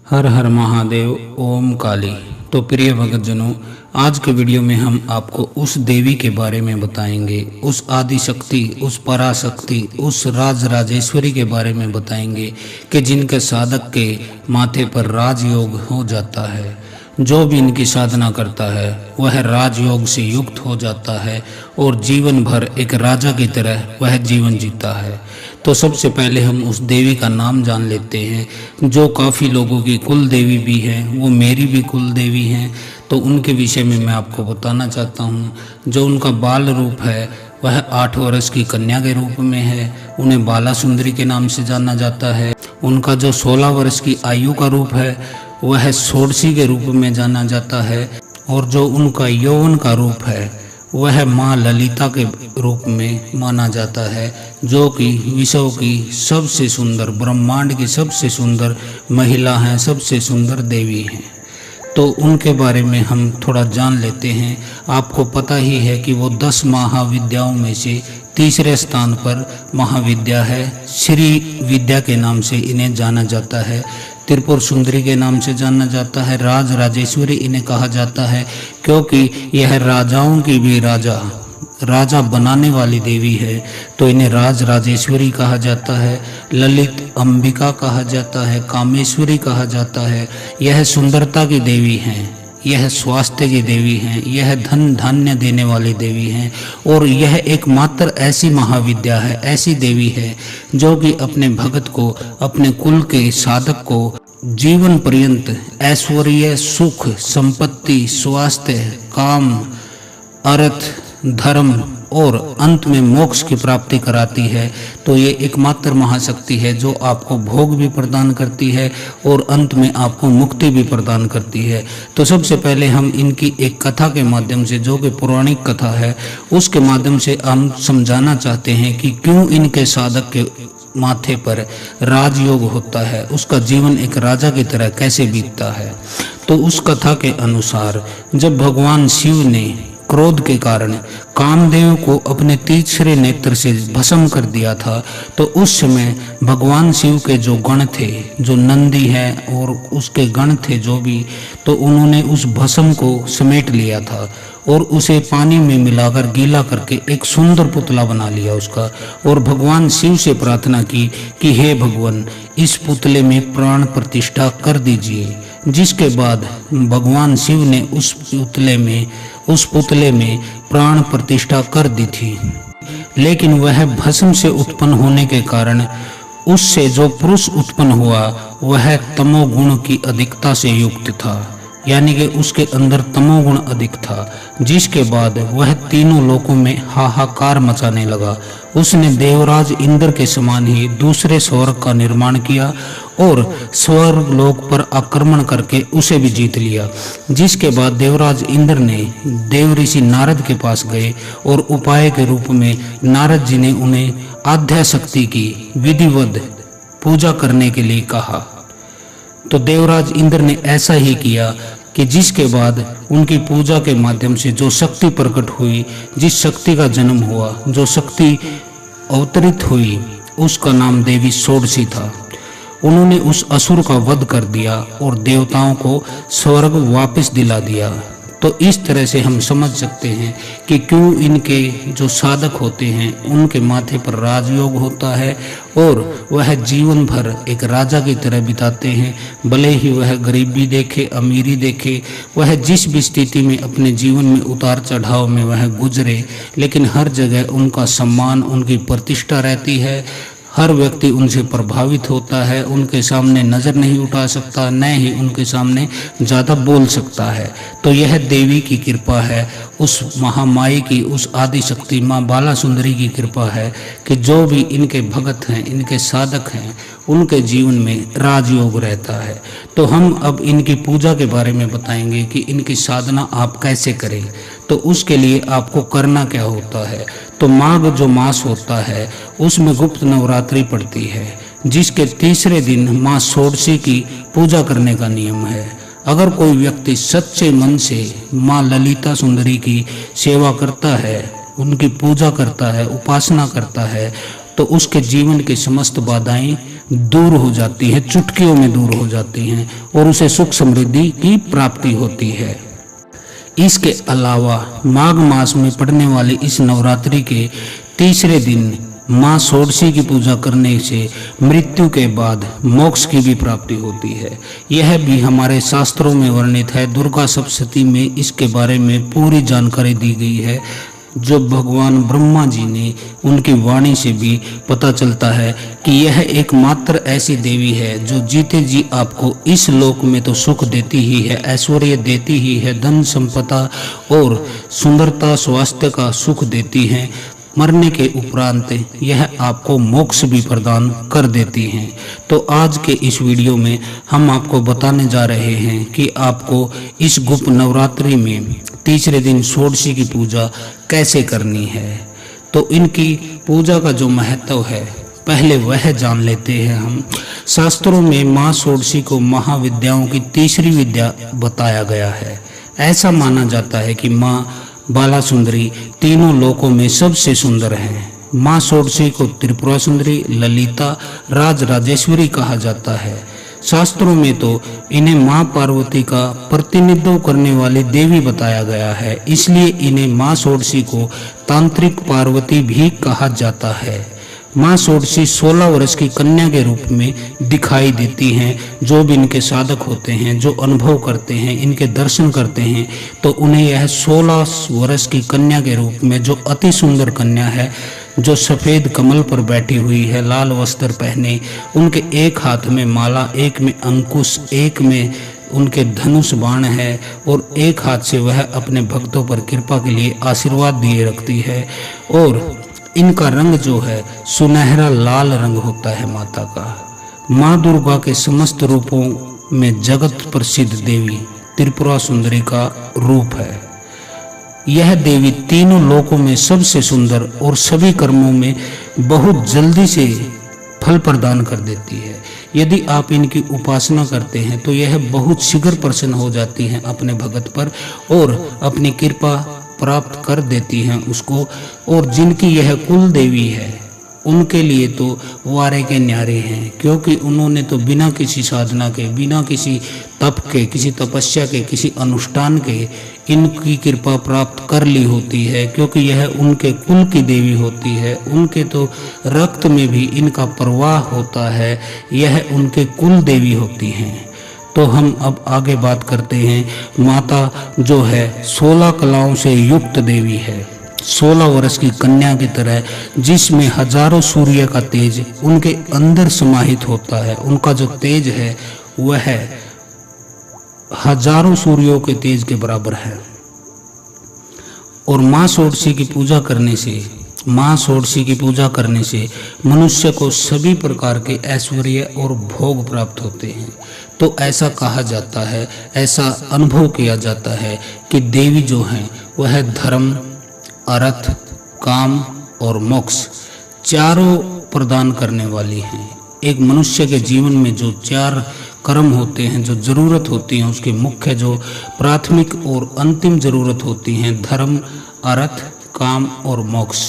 हर हर महादेव ओम काली। तो प्रिय भक्तजनों, आज के वीडियो में हम आपको उस देवी के बारे में बताएंगे, उस आदि शक्ति, उस पराशक्ति, उस राज राजेश्वरी के बारे में बताएंगे कि जिनके साधक के माथे पर राजयोग हो जाता है। जो भी इनकी साधना करता है वह राजयोग से युक्त हो जाता है और जीवन भर एक राजा की तरह वह जीवन जीता है। तो सबसे पहले हम उस देवी का नाम जान लेते हैं जो काफ़ी लोगों की कुल देवी भी है, वो मेरी भी कुल देवी हैं। तो उनके विषय में मैं आपको बताना चाहता हूँ। जो उनका बाल रूप है वह 8 वर्ष की कन्या के रूप में है। उन्हें बाला सुंदरी के नाम से जाना जाता है। उनका जो 16 वर्ष की आयु का रूप है वह षोडशी के रूप में जाना जाता है। और जो उनका यौवन का रूप है वह माँ ललिता के रूप में माना जाता है, जो कि विश्व की सबसे सुंदर, ब्रह्मांड की सबसे सुंदर महिला हैं, सबसे सुंदर देवी हैं। तो उनके बारे में हम थोड़ा जान लेते हैं। आपको पता ही है कि वो 10 महाविद्याओं में से तीसरे स्थान पर महाविद्या है। श्री विद्या के नाम से इन्हें जाना जाता है। त्रिपुर सुंदरी के नाम से जाना जाता है। राज राजेश्वरी इन्हें कहा जाता है क्योंकि यह राजाओं की भी राजा बनाने वाली देवी है, तो इन्हें राज राजेश्वरी कहा जाता है। ललित अंबिका कहा जाता है, कामेश्वरी कहा जाता है। यह सुंदरता की देवी हैं, यह स्वास्थ्य की देवी हैं, यह धन धान्य देने वाली देवी हैं। और यह एकमात्र ऐसी महाविद्या है, ऐसी देवी है जो कि अपने भगत को, अपने कुल के साधक को जीवन पर्यंत ऐश्वर्य, सुख, संपत्ति, स्वास्थ्य, काम, अर्थ, धर्म और अंत में मोक्ष की प्राप्ति कराती है। तो ये एकमात्र महाशक्ति है जो आपको भोग भी प्रदान करती है और अंत में आपको मुक्ति भी प्रदान करती है। तो सबसे पहले हम इनकी एक कथा के माध्यम से, जो कि पौराणिक कथा है, उसके माध्यम से हम समझाना चाहते हैं कि क्यों इनके साधक के माथे पर राजयोग होता है, उसका जीवन एक राजा की तरह कैसे बीतता है। तो उस कथा के अनुसार जब भगवान शिव ने क्रोध के कारण कामदेव को अपने तीसरे नेत्र से भस्म कर दिया था, तो उस समय भगवान शिव के जो गण थे, जो नंदी है और उसके गण थे जो भी, तो उन्होंने उस भस्म को समेट लिया था और उसे पानी में मिलाकर गीला करके एक सुंदर पुतला बना लिया उसका। और भगवान शिव से प्रार्थना की कि हे भगवान, इस पुतले में प्राण प्रतिष्ठा कर दीजिए। जिसके बाद भगवान शिव ने उस पुतले में प्राण प्रतिष्ठा कर दी थी। लेकिन वह भस्म से उत्पन्न होने के कारण उससे जो पुरुष उत्पन्न हुआ वह तमोगुण की अधिकता से युक्त था, यानी कि उसके अंदर तमोगुण अधिक था। जिसके बाद वह तीनों लोकों में हाहाकार मचाने लगा। उसने देवराज इंद्र के समान ही दूसरे स्वर्ग का निर्माण किया और स्वर्ग लोक पर आक्रमण करके उसे भी जीत लिया। जिसके बाद देवराज इंद्र ने देव ऋषि नारद के पास गए और उपाय के रूप में नारद जी ने उन्हें आद्या शक्ति की विधिवत पूजा करने के लिए कहा। तो देवराज इंद्र ने ऐसा ही किया कि जिसके बाद उनकी पूजा के माध्यम से जो शक्ति प्रकट हुई, जिस शक्ति का जन्म हुआ, जो शक्ति अवतरित हुई, उसका नाम देवी षोडशी था। उन्होंने उस असुर का वध कर दिया और देवताओं को स्वर्ग वापस दिला दिया। तो इस तरह से हम समझ सकते हैं कि क्यों इनके जो साधक होते हैं उनके माथे पर राजयोग होता है और वह जीवन भर एक राजा की तरह बिताते हैं। भले ही वह गरीबी देखे, अमीरी देखे, वह जिस भी स्थिति में अपने जीवन में उतार चढ़ाव में वह गुजरे, लेकिन हर जगह उनका सम्मान, उनकी प्रतिष्ठा रहती है। हर व्यक्ति उनसे प्रभावित होता है, उनके सामने नज़र नहीं उठा सकता, न ही उनके सामने ज़्यादा बोल सकता है। तो यह देवी की कृपा है, उस महामाई की, उस आदि शक्ति माँ बाला सुंदरी की कृपा है कि जो भी इनके भगत हैं, इनके साधक हैं, उनके जीवन में राजयोग रहता है। तो हम अब इनकी पूजा के बारे में बताएंगे कि इनकी साधना आप कैसे करें। तो उसके लिए आपको करना क्या होता है। तो माघ जो मास होता है उसमें गुप्त नवरात्रि पड़ती है, जिसके तीसरे दिन माँ षोडशी की पूजा करने का नियम है। अगर कोई व्यक्ति सच्चे मन से माँ ललिता सुंदरी की सेवा करता है, उनकी पूजा करता है, उपासना करता है, तो उसके जीवन की समस्त बाधाएं दूर हो जाती है, चुटकियों में दूर हो जाती हैं और उसे सुख समृद्धि की प्राप्ति होती है। इसके अलावा माघ मास में पड़ने वाली इस नवरात्रि के तीसरे दिन माँ षोडशी की पूजा करने से मृत्यु के बाद मोक्ष की भी प्राप्ति होती है। यह भी हमारे शास्त्रों में वर्णित है। दुर्गा सप्तशती में इसके बारे में पूरी जानकारी दी गई है, जो भगवान ब्रह्मा जी ने उनकी वाणी से भी पता चलता है कि यह एकमात्र ऐसी देवी है जो जीते जी आपको इस लोक में तो सुख देती ही है, ऐश्वर्य देती ही है, धन संपदा और सुंदरता स्वास्थ्य का सुख देती है, मरने के उपरांत यह आपको मोक्ष भी प्रदान कर देती हैं। तो आज के इस वीडियो में हम आपको बताने जा रहे हैं कि आपको इस गुप्त नवरात्रि में तीसरे दिन षोडशी की पूजा कैसे करनी है। तो इनकी पूजा का जो महत्व है पहले वह जान लेते हैं हम। शास्त्रों में माँ षोडशी को महाविद्याओं की तीसरी विद्या बताया गया है। ऐसा माना जाता है कि माँ बाला सुंदरी तीनों लोकों में सबसे सुंदर है। माँ षोडशी को त्रिपुरा सुंदरी, ललिता, राज राजेश्वरी कहा जाता है। शास्त्रों में तो इन्हें माँ पार्वती का प्रतिनिधित्व करने वाली देवी बताया गया है, इसलिए इन्हें माँ षोडशी को तांत्रिक पार्वती भी कहा जाता है। माँ षोडशी 16 वर्ष की कन्या के रूप में दिखाई देती हैं। जो भी इनके साधक होते हैं, जो अनुभव करते हैं, इनके दर्शन करते हैं, तो उन्हें यह 16 वर्ष की कन्या के रूप में, जो अति सुंदर कन्या है, जो सफ़ेद कमल पर बैठी हुई है, लाल वस्त्र पहने, उनके एक हाथ में माला, एक में अंकुश, एक में उनके धनुष बाण है और एक हाथ से वह अपने भक्तों पर कृपा के लिए आशीर्वाद दिए रखती है। और इनका रंग जो है सुनहरा लाल रंग होता है माता का। माँ दुर्गा के समस्त रूपों में जगत प्रसिद्ध देवी त्रिपुरा सुंदरी का रूप है। यह देवी तीनों लोकों में सबसे सुंदर और सभी कर्मों में बहुत जल्दी से फल प्रदान कर देती है। यदि आप इनकी उपासना करते हैं तो यह बहुत शीघ्र प्रसन्न हो जाती हैं अपने भगत पर और अपनी कृपा प्राप्त कर देती हैं उसको। और जिनकी यह कुल देवी है उनके लिए तो वारे के न्यारे हैं, क्योंकि उन्होंने तो बिना किसी साधना के, बिना किसी तप के, किसी तपस्या के, किसी अनुष्ठान के इनकी कृपा प्राप्त कर ली होती है, क्योंकि यह उनके कुल की देवी होती है। उनके तो रक्त में भी इनका प्रवाह होता है, यह उनके कुल देवी होती हैं। तो हम अब आगे बात करते हैं। माता जो है 16 कलाओं से युक्त देवी है, 16 वर्ष की कन्या की तरह, जिसमें हजारों सूर्य का तेज उनके अंदर समाहित होता है। उनका जो तेज है वह हजारों सूर्यों के तेज के बराबर है। और माँ षोडशी की पूजा करने से, माँ षोडशी की पूजा करने से मनुष्य को सभी प्रकार के ऐश्वर्य और भोग प्राप्त होते हैं। तो ऐसा कहा जाता है, ऐसा अनुभव किया जाता है कि देवी जो हैं वह धर्म, अर्थ, काम और मोक्ष चारों प्रदान करने वाली हैं। एक मनुष्य के जीवन में जो 4 कर्म होते हैं, जो जरूरत होती हैं, उसके मुख्य जो प्राथमिक और अंतिम जरूरत होती हैं, धर्म, अर्थ, काम और मोक्ष,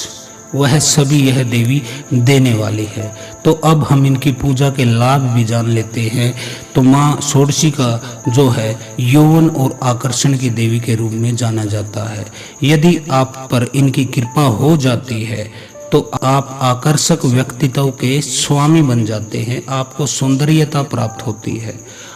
वह सभी यह देवी देने वाली है। तो अब हम इनकी पूजा के लाभ भी जान लेते हैं। तो माँ षोडशी का जो है यौवन और आकर्षण की देवी के रूप में जाना जाता है। यदि आप पर इनकी कृपा हो जाती है तो आप आकर्षक व्यक्तित्व के स्वामी बन जाते हैं। आपको सौंदर्यता प्राप्त होती है,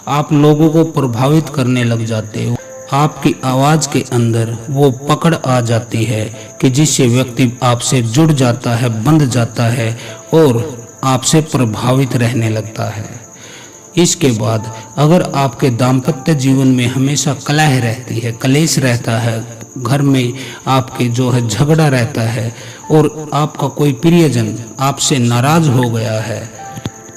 आप लोगों को प्रभावित करने लग जाते हो। आपकी आवाज के अंदर वो पकड़ आ जाती है कि जिससे व्यक्ति आपसे जुड़ जाता है, बंध जाता है और आपसे प्रभावित रहने लगता है। इसके बाद अगर आपके दाम्पत्य जीवन में हमेशा कलह रहती है, कलेश रहता है, घर में आपके जो है झगड़ा रहता है और आपका कोई प्रियजन आपसे नाराज हो गया है,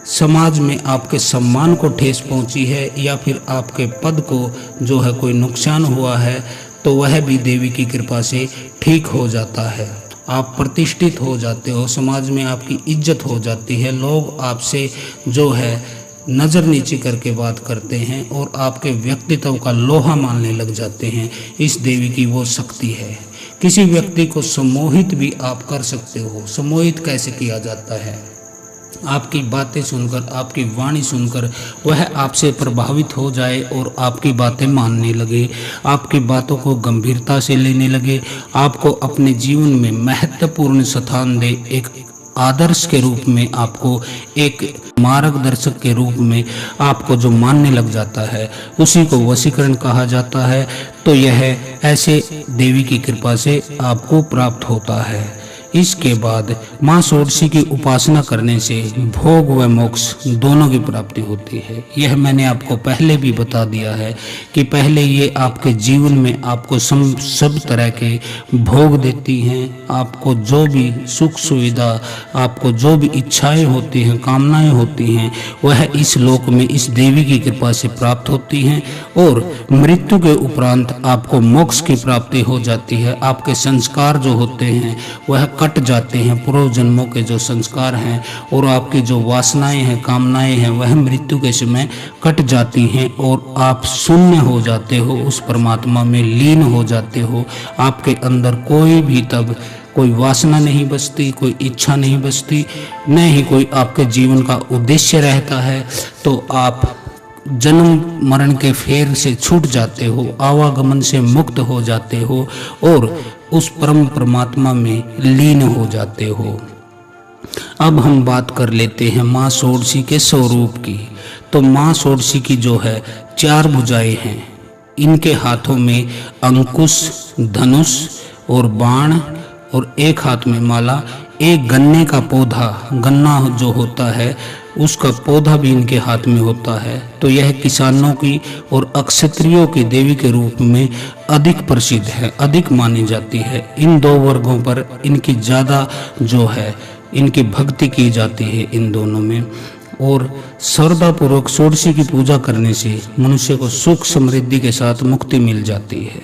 समाज में आपके सम्मान को ठेस पहुंची है या फिर आपके पद को जो है कोई नुकसान हुआ है, तो वह भी देवी की कृपा से ठीक हो जाता है। आप प्रतिष्ठित हो जाते हो, समाज में आपकी इज्जत हो जाती है, लोग आपसे जो है नज़र नीचे करके बात करते हैं और आपके व्यक्तित्व का लोहा मानने लग जाते हैं। इस देवी की वो शक्ति है। किसी व्यक्ति को सम्मोहित भी आप कर सकते हो। सम्मोहित कैसे किया जाता है? आपकी बातें सुनकर, आपकी वाणी सुनकर वह आपसे प्रभावित हो जाए और आपकी बातें मानने लगे, आपकी बातों को गंभीरता से लेने लगे, आपको अपने जीवन में महत्वपूर्ण स्थान दे, एक आदर्श के रूप में आपको, एक मार्गदर्शक के रूप में आपको जो मानने लग जाता है, उसी को वशीकरण कहा जाता है। तो यह ऐसे देवी की कृपा से आपको प्राप्त होता है। इसके बाद माँ षोडशी की उपासना करने से भोग व मोक्ष दोनों की प्राप्ति होती है। यह मैंने आपको पहले भी बता दिया है कि पहले ये आपके जीवन में आपको सब तरह के भोग देती हैं, आपको जो भी सुख सुविधा, आपको जो भी इच्छाएं होती हैं, कामनाएं होती हैं, वह इस लोक में इस देवी की कृपा से प्राप्त होती हैं और मृत्यु के उपरांत आपको मोक्ष की प्राप्ति हो जाती है। आपके संस्कार जो होते हैं वह कट जाते हैं, पूर्व जन्मों के जो संस्कार हैं और आपकी जो वासनाएं हैं, कामनाएं हैं, वह मृत्यु के समय कट जाती हैं और आप शून्य हो जाते हो, उस परमात्मा में लीन हो जाते हो। आपके अंदर कोई भी तब कोई वासना नहीं बचती, कोई इच्छा नहीं बचती, न ही कोई आपके जीवन का उद्देश्य रहता है। तो आप जन्म मरण के फेर से छूट जाते हो, आवागमन से मुक्त हो जाते हो और उस परम परमात्मा में लीन हो जाते हो। अब हम बात कर लेते हैं माँ षोडशी के स्वरूप की। तो माँ षोडशी की जो है 4 भुजाएं हैं। इनके हाथों में अंकुश, धनुष और बाण और एक हाथ में माला, एक गन्ने का पौधा, गन्ना जो होता है उसका पौधा भी इनके हाथ में होता है। तो यह किसानों की और अक्षत्रियों की देवी के रूप में अधिक प्रसिद्ध है, अधिक मानी जाती है। इन 2 वर्गों पर इनकी ज़्यादा जो है इनकी भक्ति की जाती है इन दोनों में। और श्रद्धापूर्वक षोडशी की पूजा करने से मनुष्य को सुख समृद्धि के साथ मुक्ति मिल जाती है।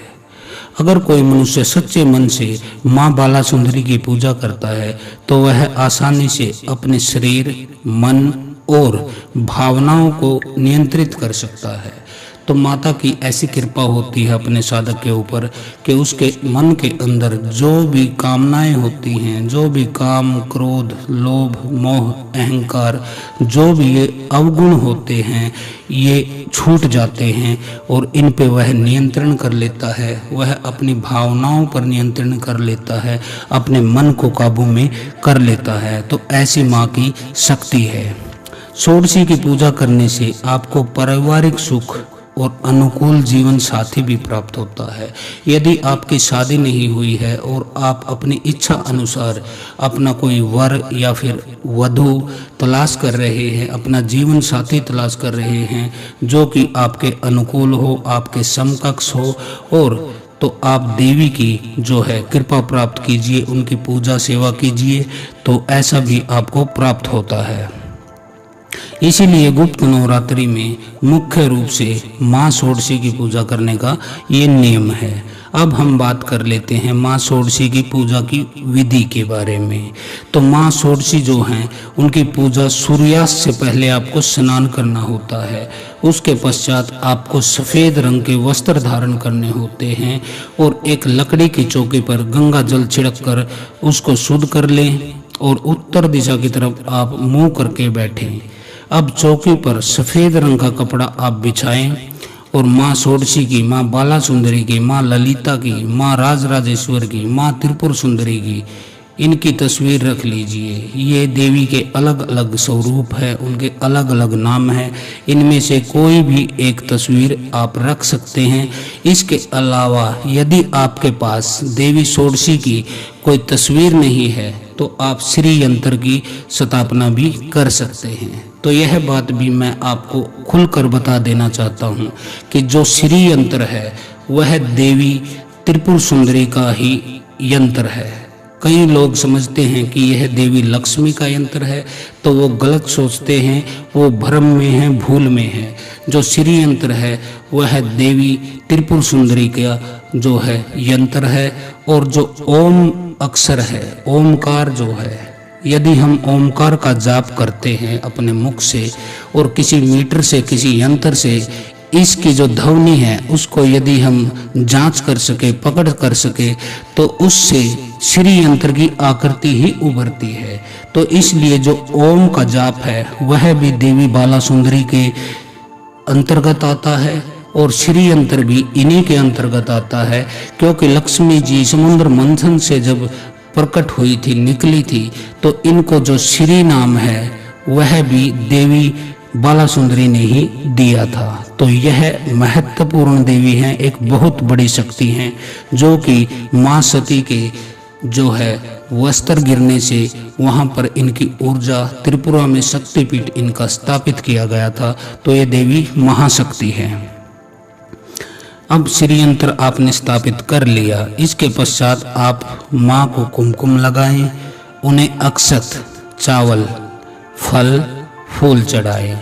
अगर कोई मनुष्य सच्चे मन से माँ बाला सुंदरी की पूजा करता है तो वह आसानी से अपने शरीर, मन और भावनाओं को नियंत्रित कर सकता है। तो माता की ऐसी कृपा होती है अपने साधक के ऊपर कि उसके मन के अंदर जो भी कामनाएं होती हैं, जो भी काम, क्रोध, लोभ, मोह, अहंकार, जो भी ये अवगुण होते हैं, ये छूट जाते हैं और इन पे वह नियंत्रण कर लेता है। वह अपनी भावनाओं पर नियंत्रण कर लेता है, अपने मन को काबू में कर लेता है। तो ऐसी माँ की शक्ति है। षोडशी की पूजा करने से आपको पारिवारिक सुख और अनुकूल जीवन साथी भी प्राप्त होता है। यदि आपकी शादी नहीं हुई है और आप अपनी इच्छा अनुसार अपना कोई वर या फिर वधू तलाश कर रहे हैं, अपना जीवन साथी तलाश कर रहे हैं जो कि आपके अनुकूल हो, आपके समकक्ष हो, और तो आप देवी की जो है कृपा प्राप्त कीजिए, उनकी पूजा सेवा कीजिए, तो ऐसा भी आपको प्राप्त होता है। इसीलिए गुप्त नवरात्रि में मुख्य रूप से माँ षोडशी की पूजा करने का ये नियम है। अब हम बात कर लेते हैं माँ षोडशी की पूजा की विधि के बारे में। तो माँ षोडशी जो हैं उनकी पूजा सूर्यास्त से पहले आपको स्नान करना होता है। उसके पश्चात आपको सफ़ेद रंग के वस्त्र धारण करने होते हैं और एक लकड़ी की चौकी पर गंगा जल छिड़क कर उसको शुद्ध कर लें और उत्तर दिशा की तरफ आप मुँह करके बैठें। अब चौकी पर सफ़ेद रंग का कपड़ा आप बिछाएं और माँ षोडशी की, माँ बाला सुंदरी की, माँ ललिता की, माँ राजराजेश्वर की, माँ त्रिपुर सुंदरी की, इनकी तस्वीर रख लीजिए। ये देवी के अलग अलग स्वरूप है, उनके अलग अलग नाम है। इनमें से कोई भी एक तस्वीर आप रख सकते हैं। इसके अलावा यदि आपके पास देवी षोडशी की कोई तस्वीर नहीं है तो आप श्री यंत्र की स्थापना भी कर सकते हैं। तो यह बात भी मैं आपको खुलकर बता देना चाहता हूँ कि जो श्री यंत्र है वह देवी त्रिपुर सुंदरी का ही यंत्र है। कई लोग समझते हैं कि यह देवी लक्ष्मी का यंत्र है, तो वो गलत सोचते हैं, वो भ्रम में है, भूल में है। जो श्री यंत्र है वह देवी त्रिपुर सुंदरी का जो है यंत्र है। और जो ओम अक्षर है, ओमकार जो है, यदि हम ओमकार का जाप करते हैं अपने मुख से और किसी मीटर से, किसी यंत्र से इसकी जो ध्वनि है उसको यदि हम जांच कर सके, पकड़ कर सके, तो उससे श्री यंत्र की आकृति ही उभरती है। तो इसलिए जो ओम का जाप है वह भी देवी बाला सुंदरी के अंतर्गत आता है और श्री यंत्र भी इन्हीं के अंतर्गत आता है, क्योंकि लक्ष्मी जी समुद्र मंथन से जब प्रकट हुई थी, निकली थी, तो इनको जो श्री नाम है वह भी देवी बाला सुंदरी ने ही दिया था। तो यह महत्वपूर्ण देवी हैं, एक बहुत बड़ी शक्ति हैं, जो कि माँ सती के जो है वस्त्र गिरने से वहां पर इनकी ऊर्जा त्रिपुरा में शक्तिपीठ इनका स्थापित किया गया था। तो ये देवी महाशक्ति है। अब श्री यंत्र आपने स्थापित कर लिया, इसके पश्चात आप माँ को कुमकुम लगाएं, उन्हें अक्षत, चावल, फल, फूल चढ़ाएं।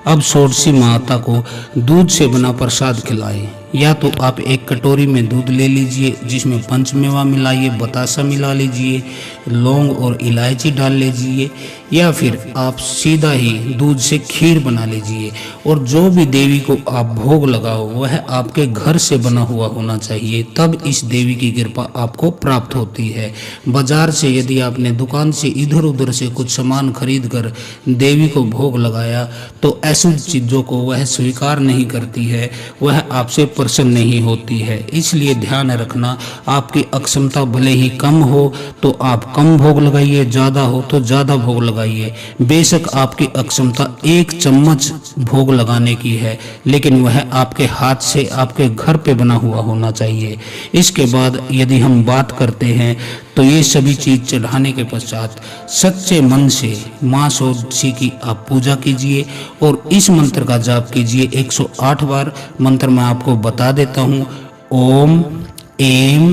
अब षोडशी माता को दूध से बना प्रसाद खिलाएं। या तो आप एक कटोरी में दूध ले लीजिए, जिसमें पंचमेवा मिलाइए, बतासा मिला लीजिए, लौंग और इलायची डाल लीजिए, या फिर आप सीधा ही दूध से खीर बना लीजिए। और जो भी देवी को आप भोग लगाओ वह आपके घर से बना हुआ होना चाहिए, तब इस देवी की कृपा आपको प्राप्त होती है। बाजार से यदि आपने दुकान से इधर उधर से कुछ सामान खरीद कर देवी को भोग लगाया तो ऐसी चीज़ों को वह स्वीकार नहीं करती है, वह आपसे प्रसन्न नहीं होती है। इसलिए ध्यान रखना, आपकी अक्षमता भले ही कम हो तो आप कम भोग लगाइए, ज़्यादा हो तो ज़्यादा भोग लगाइए। बेशक आपकी अक्षमता 1 चम्मच भोग लगाने की है, लेकिन वह आपके हाथ से आपके घर पे बना हुआ होना चाहिए। इसके बाद यदि हम बात करते हैं तो ये सभी चीज चढ़ाने के पश्चात सच्चे मन से माँ षोडशी की आप पूजा कीजिए और इस मंत्र का जाप कीजिए 108 बार। मंत्र मैं आपको बता देता हूँ। ओम ऐं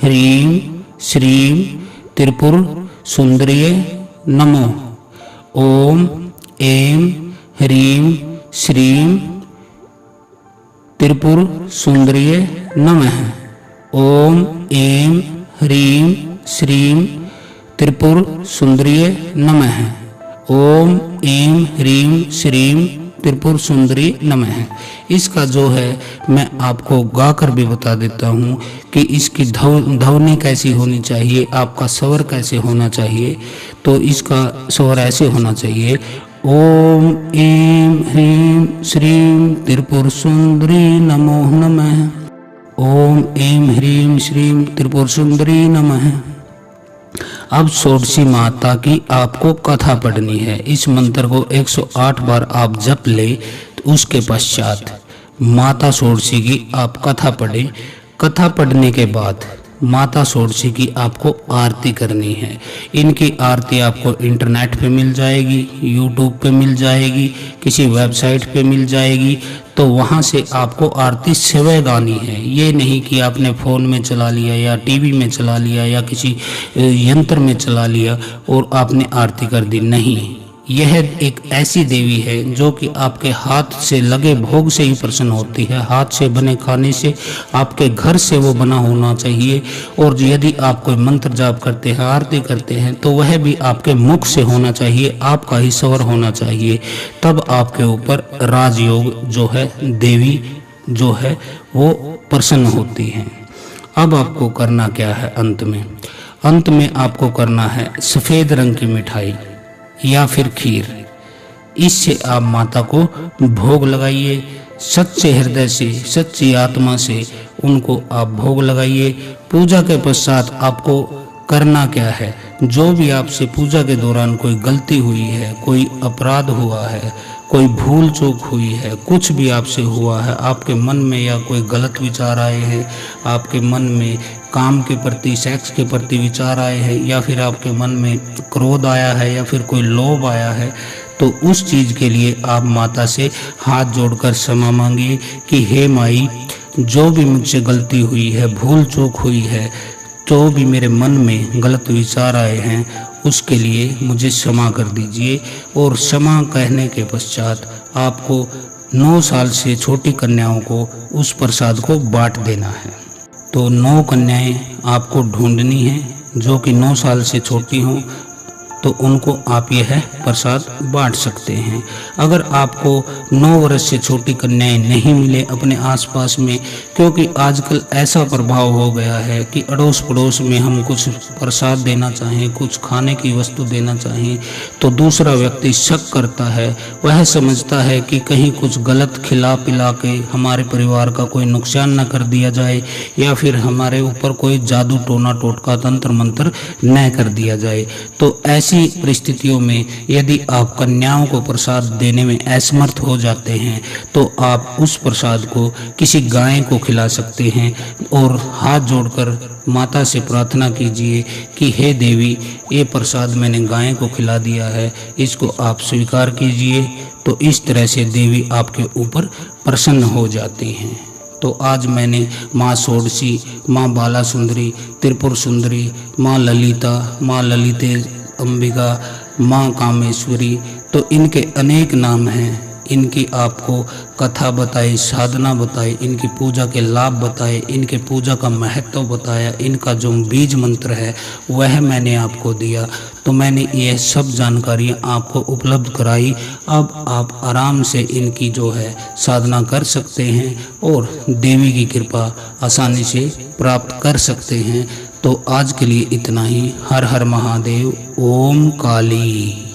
ह्रीं श्रीं त्रिपुर सुंदरिये नमो। ओम ऐं ह्रीं श्रीं त्रिपुर सुंदरिये नमः। ओम ऐं ह्रीं श्रीं त्रिपुर सुंदरिये नमः। ओम ऐं ह्रीं श्रीं त्रिपुर सुंदरी नमः। इसका जो है मैं आपको गाकर भी बता देता हूँ कि इसकी ध्वनि कैसी होनी चाहिए, आपका स्वर कैसे होना चाहिए। तो इसका स्वर ऐसे होना चाहिए। ओम ऐं ह्रीं श्रीं त्रिपुर सुंदरी नमो नमः। ओम ऐं ह्रीं श्रीं त्रिपुर सुंदरी नमः। अब षोडशी माता की आपको कथा पढ़नी है। इस मंत्र को 108 बार आप जप ले, तो उसके पश्चात माता षोडशी की आप कथा पढ़ें। कथा पढ़ने के बाद माता षोडशी की आपको आरती करनी है। इनकी आरती आपको इंटरनेट पे मिल जाएगी, यूट्यूब पे मिल जाएगी, किसी वेबसाइट पे मिल जाएगी। तो वहाँ से आपको आरती स्वयं गानी है। ये नहीं कि आपने फ़ोन में चला लिया या टीवी में चला लिया या किसी यंत्र में चला लिया और आपने आरती कर दी। नहीं, यह एक ऐसी देवी है जो कि आपके हाथ से लगे भोग से ही प्रसन्न होती है। हाथ से बने खाने से, आपके घर से वो बना होना चाहिए। और यदि आप कोई मंत्र जाप करते हैं, आरती करते हैं, तो वह भी आपके मुख से होना चाहिए, आपका ही स्वर होना चाहिए। तब आपके ऊपर राजयोग जो है, देवी जो है वो प्रसन्न होती है। अब आपको करना क्या है? अंत में आपको करना है सफ़ेद रंग की मिठाई या फिर खीर। इससे आप माता को भोग लगाइए। सच्चे हृदय से, सच्ची आत्मा से उनको आप भोग लगाइए। पूजा के पश्चात आपको करना क्या है? जो भी आपसे पूजा के दौरान कोई गलती हुई है, कोई अपराध हुआ है, कोई भूल चूक हुई है, कुछ भी आपसे हुआ है, आपके मन में या कोई गलत विचार आए हैं, आपके मन में काम के प्रति, सेक्स के प्रति विचार आए हैं, या फिर आपके मन में क्रोध आया है या फिर कोई लोभ आया है, तो उस चीज़ के लिए आप माता से हाथ जोड़कर क्षमा मांगिए कि हे माई, जो भी मुझसे गलती हुई है, भूल चूक हुई है, जो भी मेरे मन में गलत विचार आए हैं, उसके लिए मुझे क्षमा कर दीजिए। और क्षमा कहने के पश्चात आपको 9 साल से छोटी कन्याओं को उस प्रसाद को बांट देना है। तो 9 कन्याएं आपको ढूंढनी हैं जो कि 9 साल से छोटी हों। तो उनको आप यह प्रसाद बांट सकते हैं। अगर आपको 9 वर्ष से छोटी कन्याएं नहीं मिले अपने आसपास में, क्योंकि आजकल ऐसा प्रभाव हो गया है कि अड़ोस पड़ोस में हम कुछ प्रसाद देना चाहें, कुछ खाने की वस्तु देना चाहें, तो दूसरा व्यक्ति शक करता है। वह समझता है कि कहीं कुछ गलत खिला पिला के हमारे परिवार का कोई नुकसान न कर दिया जाए, या फिर हमारे ऊपर कोई जादू टोना टोटका तंत्र मंत्र न कर दिया जाए। तो ऐसी परिस्थितियों में यदि आप कन्याओं को प्रसाद देने में असमर्थ हो जाते हैं, तो आप उस प्रसाद को किसी गाय को खिला सकते हैं और हाथ जोड़कर माता से प्रार्थना कीजिए कि हे देवी, ये प्रसाद मैंने गाय को खिला दिया है, इसको आप स्वीकार कीजिए। तो इस तरह से देवी आपके ऊपर प्रसन्न हो जाती हैं। तो आज मैंने माँ षोडशी, माँ बाला सुंदरी, त्रिपुर सुंदरी, माँ ललिता, माँ ललिते अंबिका, माँ कामेश्वरी, तो इनके अनेक नाम हैं। इनकी आपको कथा बताई, साधना बताई, इनकी पूजा के लाभ बताए, इनके पूजा का महत्व बताया, इनका जो बीज मंत्र है वह मैंने आपको दिया। तो मैंने यह सब जानकारियाँ आपको उपलब्ध कराई। अब आप आराम से इनकी जो है साधना कर सकते हैं और देवी की कृपा आसानी से प्राप्त कर सकते हैं। तो आज के लिए इतना ही। हर हर महादेव। ओम काली।